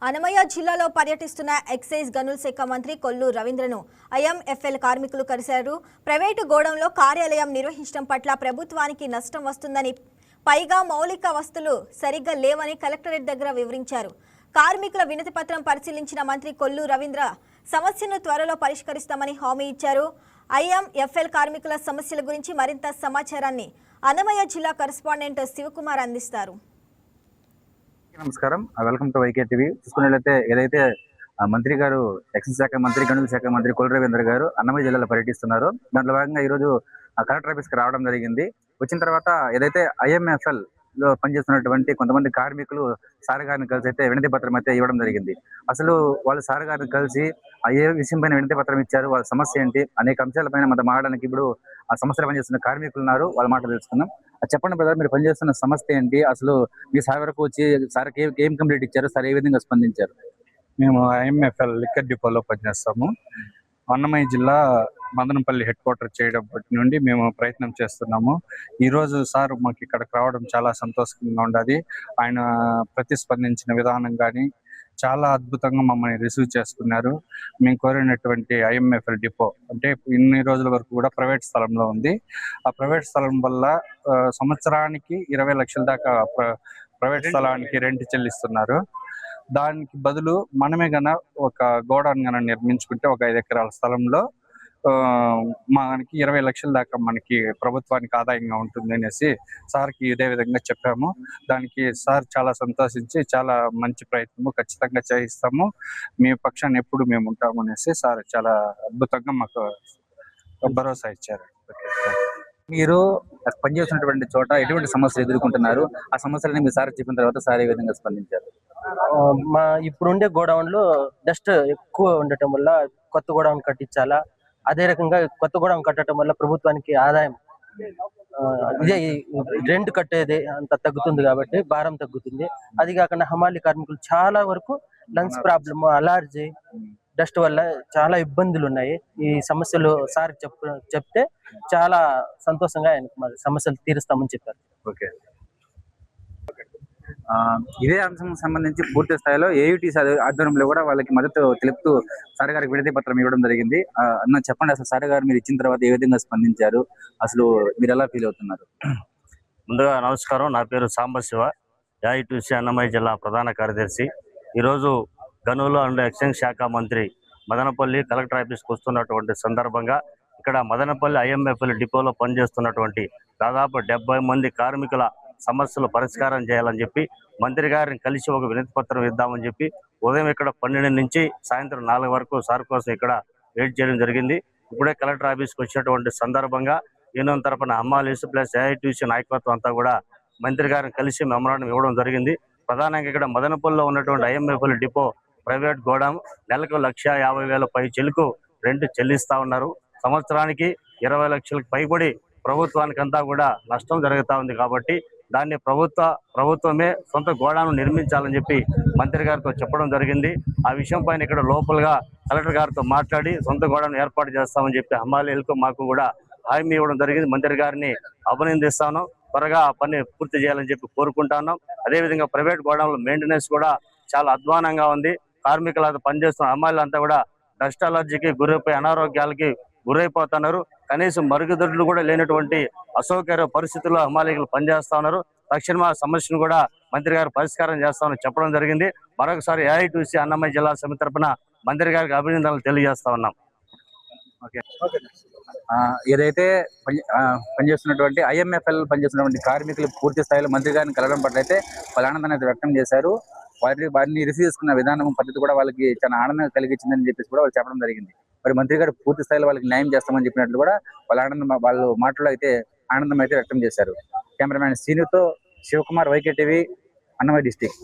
అన్నమయ్య జిల్లాలో పర్యటిస్తున్న ఎక్సైజ్ గనుల శాఖ మంత్రి కొల్లు రవీంద్రను ఐఎంఎఫ్ఎల్ కార్మికులు కలిశారు. ప్రైవేటు గోడౌన్లో కార్యాలయం నిర్వహించడం పట్ల ప్రభుత్వానికి నష్టం వస్తుందని, పైగా మౌలిక వస్తువులు సరిగ్గా లేవని కలెక్టరేట్ దగ్గర వివరించారు. కార్మికుల వినతి పత్రం పరిశీలించిన మంత్రి కొల్లు రవీంద్ర సమస్యను త్వరలో పరిష్కరిస్తామని హామీ ఇచ్చారు. ఐఎంఎఫ్ఎల్ కార్మికుల సమస్యల గురించి మరింత సమాచారాన్ని అన్నమయ్య జిల్లా కరెస్పాండెంట్ శివకుమార్ అందిస్తారు. నమస్కారం, వెల్కమ్ టు వైకే టీవీ. చూసుకున్నట్లయితే ఏదైతే మంత్రి గారు ఎక్సైజ్ శాఖ మంత్రి, గనుల శాఖ మంత్రి కొల్లు రవీంద్ర గారు అన్నమయ్య జిల్లాలో పర్యటిస్తున్నారు. దాంట్లో భాగంగా ఈరోజు కలెక్టర్ ఆఫీస్కి రావడం జరిగింది. వచ్చిన తర్వాత ఏదైతే ఐఎంఎఫ్ఎల్ లో పనిచేస్తున్నటువంటి కొంతమంది కార్మికులు సార్ గారిని కలిసి అయితే వినతి పత్రం అయితే ఇవ్వడం జరిగింది. అసలు వాళ్ళు సార్ గారిని కలిసి ఏ విషయం పైన వినతి పత్రం ఇచ్చారు, వాళ్ళ సమస్య ఏంటి, అనేక అంశాలపైన మనం మాట్లాడడానికి ఇప్పుడు ఆ సమస్యలు పనిచేస్తున్న కార్మికులు ఉన్నారు. వాళ్ళ మాట తెలుసుకుందాం. చెప్పండి బ్రదర్, మీరు పనిచేస్తున్న సమస్య ఏంటి, అసలు మీ సార్ వరకు వచ్చి సార్కి ఏం కంప్లీట్ ఇచ్చారు, సార్ ఏ విధంగా స్పందించారు? మేము ఐఎంఎఫ్ఎల్ లిక్కర్ డిపోలో పనిచేస్తాము. అన్నమయ్య జిల్లా మదనపల్లి హెడ్ క్వార్టర్ చేయడం నుండి మేము ప్రయత్నం చేస్తున్నాము. ఈరోజు సార్ మాకు ఇక్కడికి రావడం చాలా సంతోషంగా ఉండదు. ఆయన ప్రతిస్పందించిన విధానం కానీ చాలా అద్భుతంగా మమ్మల్ని రిసీవ్ చేసుకున్నారు. మేము కోరినటువంటి ఐఎంఎఫ్ఎల్ డిపో అంటే ఇన్ని రోజుల వరకు కూడా ప్రైవేట్ స్థలంలో ఉంది. ఆ ప్రైవేట్ స్థలం వల్ల సంవత్సరానికి 20 లక్షల దాకా ప్రైవేట్ స్థలానికి రెంట్ చెల్లిస్తున్నారు. దానికి బదులు మనమే గన ఒక గోడౌన్ గన నిర్మించుకుంటే ఒక 5 ఎకరాల స్థలంలో మనకి 20 లక్షల దాకా మనకి ప్రభుత్వానికి ఆదాయంగా ఉంటుంది అనేసి సార్కి ఇదే విధంగా చెప్పాము. దానికి సార్ చాలా సంతోషించి చాలా మంచి ప్రయత్నము ఖచ్చితంగా చేయిస్తాము, మీ పక్షాన్ని ఎప్పుడు మేము ఉంటాము అనేసి సార్ చాలా అద్భుతంగా మాకు భరోసా ఇచ్చారు. మీరు పనిచేస్తున్నటువంటి చోట ఎటువంటి సమస్యలు ఎదుర్కొంటున్నారు, ఆ సమస్యలని మీ సార్ చెప్పిన తర్వాత సార్ ఏ విధంగా స్పందించారు? మా ఇప్పుడుండే గోడౌన్ లో డస్ట్ ఎక్కువ ఉండటం వల్ల కొత్త గోడౌన్ కట్టించాలా. అదే రకంగా కొత్త గోడౌన్ కట్టడం వల్ల ప్రభుత్వానికి ఆదాయం ఇదే రెంట్ కట్టేది అంత తగ్గుతుంది కాబట్టి భారం తగ్గుతుంది. అది కాకుండా హమాలి కార్మికులు చాలా వరకు లంగ్స్ ప్రాబ్లమ్, అలర్జీ, డస్ట్ వల్ల చాలా ఇబ్బందులు ఉన్నాయి. ఈ సమస్యలు సార్ చెప్తే చాలా సంతోషంగా ఆయన సమస్యలు తీరుస్తామని చెప్పారు. ఓకే, ఇదే అంశం సంబంధించి పూర్తి స్థాయిలో ఏయుటి ఆధ్వర్యంలో కూడా వాళ్ళకి మద్దతు తెలుపుతూ సార్ గారికి వినతి పత్రం ఇవ్వడం జరిగింది. అన్న చెప్పండి, అసలు సార్ గారు మీరు ఇచ్చిన తర్వాత ఏ విధంగా స్పందించారు, అసలు మీరు ఎలా ఫీల్ అవుతున్నారు? ముందుగా నమస్కారం, నా పేరు సాంబశివ, ఏఐటీసీ అన్నమయ్య జిల్లా ప్రధాన కార్యదర్శి. ఈరోజు గనుల అండ్ ఎక్సైజ్ శాఖ మంత్రి మదనపల్లి కలెక్టర్ ఆఫీస్కి వస్తున్నటువంటి సందర్భంగా ఇక్కడ మదనపల్లి ఐఎంఎఫ్ఎల్ డిపోలో పనిచేస్తున్నటువంటి దాదాపు 70 మంది కార్మికుల సమస్యలు పరిష్కారం చేయాలని చెప్పి మంత్రి గారిని కలిసి ఒక వినతి పత్రం ఇద్దామని చెప్పి ఉదయం ఇక్కడ 12 నుంచి సాయంత్రం 4 వరకు సార్ కోసం ఇక్కడ వెయిట్ చేయడం జరిగింది. ఇప్పుడే కలెక్టర్ ఆఫీస్కి వచ్చినటువంటి సందర్భంగా యూనియన్ తరఫున అమ్మాలీస్ ప్లస్ ఏఐటీసీ నాయకత్వం అంతా కూడా మంత్రి గారిని కలిసి మెమరాండం ఇవ్వడం జరిగింది. ప్రధానంగా ఇక్కడ మదనపల్లిలో ఉన్నటువంటి ఐఎంఎఫ్ఎల్ డిపో ప్రైవేట్ గోడౌన్ నెలకు 1,50,000 పై చెలుకు రెంట్ చెల్లిస్తా ఉన్నారు. సంవత్సరానికి 20 లక్షలకు పైబడి ప్రభుత్వానికి అంతా కూడా నష్టం జరుగుతూ ఉంది. కాబట్టి దాన్ని ప్రభుత్వమే సొంత గోడౌన్ నిర్మించాలని చెప్పి మంత్రి గారితో చెప్పడం జరిగింది. ఆ విషయం పైన ఇక్కడ లోపలగా కలెక్టర్ గారితో మాట్లాడి సొంత గోడౌన్ ఏర్పాటు చేస్తామని చెప్పి హమాలీలకు మాకు కూడా హామీ ఇవ్వడం జరిగింది. మంత్రి గారిని అభినందిస్తాను. త్వరగా ఆ పని పూర్తి చేయాలని చెప్పి కోరుకుంటాను. అదేవిధంగా ప్రైవేట్ గోడౌన్లో మెయింటెనెన్స్ కూడా చాలా అధ్వానంగా ఉంది. కార్మికులు పనిచేస్తున్న అమ్మాయిలంతా కూడా డస్ట్ అలర్జీకి గురైపోయి అనారోగ్యాలకి గురైపోతున్నారు. కనీసం మరుగుదొడ్లు కూడా లేనటువంటి అసౌకర్య పరిస్థితుల్లో హమాలీలు పనిచేస్తా ఉన్నారు. తక్షణమే ఆ సమస్యను కూడా మంత్రి గారు పరిష్కారం చేస్తామని చెప్పడం జరిగింది. మరొకసారి ఏఐటీసీ అన్నమయ్య జిల్లా సమితి తరఫున మంత్రి గారికి అభినందనలు తెలియజేస్తా ఉన్నాం. ఏదైతే పనిచేస్తున్నటువంటి ఐఎంఎఫ్ఎల్ పనిచేస్తున్నటువంటి కార్మికులు పూర్తి స్థాయిలో మంత్రి గారిని కలవడం పట్ల అయితే వాళ్ళ ఆనందాన్ని వ్యక్తం చేశారు. వారిని రిసీవ్ చేసుకున్న విధానం, పద్ధతి కూడా వాళ్ళకి చాలా ఆనందం కలిగించిందని చెప్పేసి కూడా వాళ్ళు చెప్పడం జరిగింది. మరి మంత్రి గారు పూర్తి స్థాయిలో వాళ్ళకి న్యాయం చేస్తామని చెప్పినట్లు కూడా వాళ్ళు మాటల్లో అయితే ఆనందం అయితే వ్యక్తం చేశారు. కెమెరామ్యాన్ శ్రీనుతో Shivakumar, YK TV, Annamayya district.